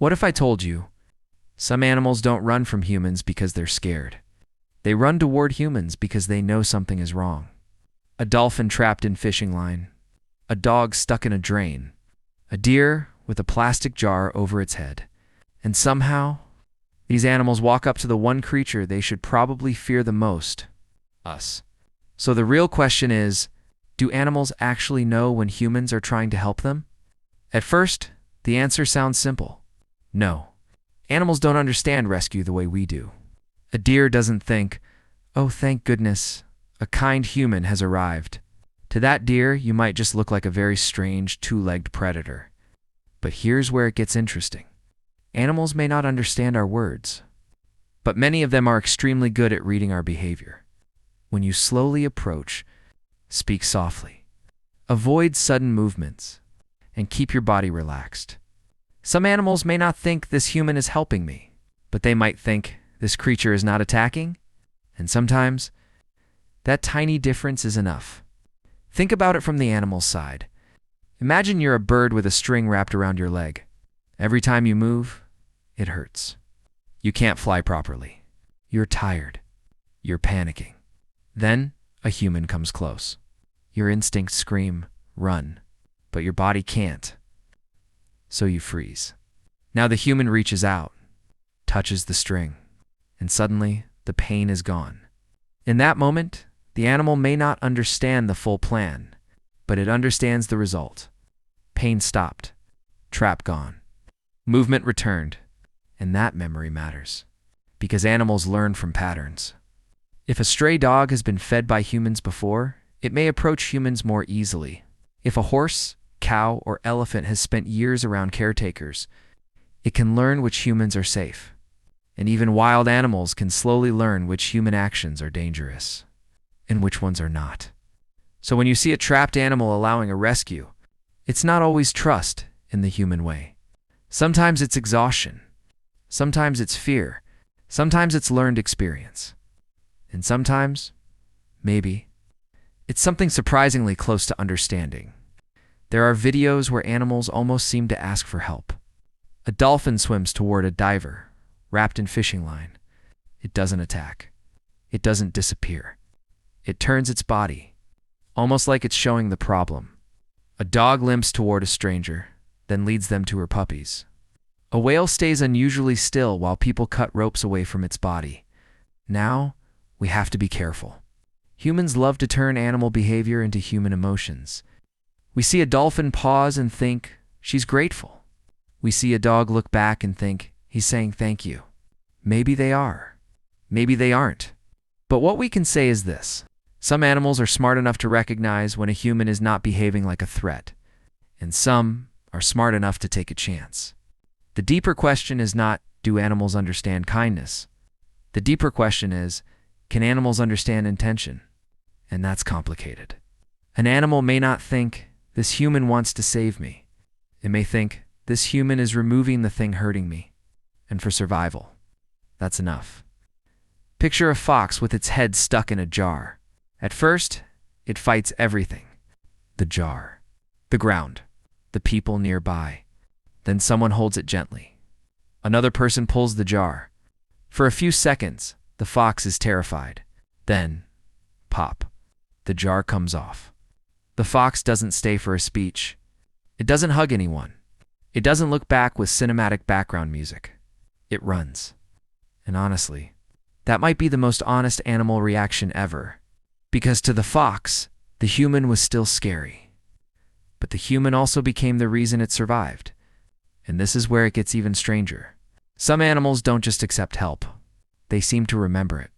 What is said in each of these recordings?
What if I told you, some animals don't run from humans because they're scared. They run toward humans because they know something is wrong. A dolphin trapped in fishing line, a dog stuck in a drain, a deer with a plastic jar over its head. And somehow, these animals walk up to the one creature they should probably fear the most, us. So the real question is, do animals actually know when humans are trying to help them? At first, the answer sounds simple. No. Animals don't understand rescue the way we do. A deer doesn't think, "Oh, thank goodness, a kind human has arrived." To that deer, you might just look like a very strange, two-legged predator. But here's where it gets interesting. Animals may not understand our words, but many of them are extremely good at reading our behavior. When you slowly approach, speak softly. Avoid sudden movements, and keep your body relaxed. Some animals may not think this human is helping me, but they might think this creature is not attacking, and sometimes that tiny difference is enough. Think about it from the animal's side. Imagine you're a bird with a string wrapped around your leg. Every time you move, it hurts. You can't fly properly. You're tired. You're panicking. Then a human comes close. Your instincts scream, "Run," but your body can't. So you freeze. Now the human reaches out, touches the string, and suddenly the pain is gone. In that moment, the animal may not understand the full plan, but it understands the result. Pain stopped, trap gone, movement returned, and that memory matters, because animals learn from patterns. If a stray dog has been fed by humans before, it may approach humans more easily. If a horse, cow, or elephant has spent years around caretakers, it can learn which humans are safe. And even wild animals can slowly learn which human actions are dangerous and which ones are not. So when you see a trapped animal allowing a rescue, it's not always trust in the human way. Sometimes it's exhaustion. Sometimes it's fear. Sometimes it's learned experience. And sometimes, maybe, it's something surprisingly close to understanding. There are videos where animals almost seem to ask for help. A dolphin swims toward a diver, wrapped in fishing line. It doesn't attack. It doesn't disappear. It turns its body, almost like it's showing the problem. A dog limps toward a stranger, then leads them to her puppies. A whale stays unusually still while people cut ropes away from its body. Now, we have to be careful. Humans love to turn animal behavior into human emotions. We see a dolphin pause and think, "She's grateful." We see a dog look back and think, "He's saying thank you." Maybe they are. Maybe they aren't. But what we can say is this. Some animals are smart enough to recognize when a human is not behaving like a threat, and some are smart enough to take a chance. The deeper question is not, do animals understand kindness? The deeper question is, can animals understand intention? And that's complicated. An animal may not think, "This human wants to save me." It may think, "This human is removing the thing hurting me." And for survival, that's enough. Picture a fox with its head stuck in a jar. At first, it fights everything. The jar, the ground, the people nearby. Then someone holds it gently. Another person pulls the jar. For a few seconds, the fox is terrified. Then, pop, the jar comes off. The fox doesn't stay for a speech. It doesn't hug anyone. It doesn't look back with cinematic background music. It runs. And honestly, that might be the most honest animal reaction ever. Because to the fox, the human was still scary. But the human also became the reason it survived. And this is where it gets even stranger. Some animals don't just accept help. They seem to remember it.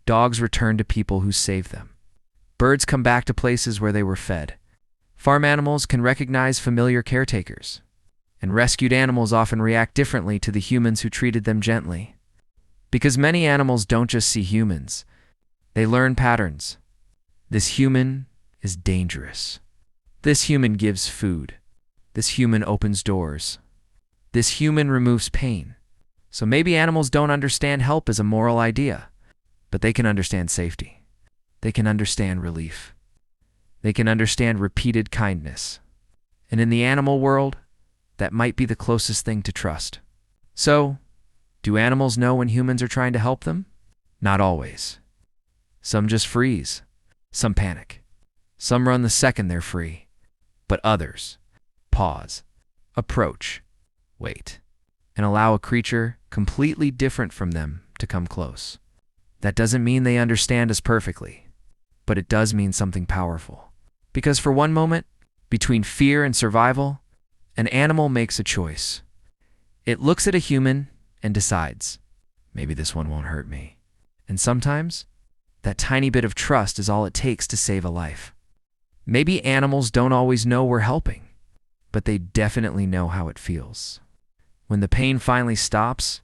Dogs return to people who saved them. Birds come back to places where they were fed. Farm animals can recognize familiar caretakers. And rescued animals often react differently to the humans who treated them gently. Because many animals don't just see humans. They learn patterns. This human is dangerous. This human gives food. This human opens doors. This human removes pain. So maybe animals don't understand help as a moral idea, but they can understand safety. They can understand relief. They can understand repeated kindness. And in the animal world, that might be the closest thing to trust. So, do animals know when humans are trying to help them? Not always. Some just freeze. Some panic. Some run the second they're free. But others pause, approach, wait, and allow a creature completely different from them to come close. That doesn't mean they understand us perfectly, but it does mean something powerful. Because for one moment, between fear and survival, an animal makes a choice. It looks at a human and decides, maybe this one won't hurt me. And sometimes, that tiny bit of trust is all it takes to save a life. Maybe animals don't always know we're helping, but they definitely know how it feels. When the pain finally stops,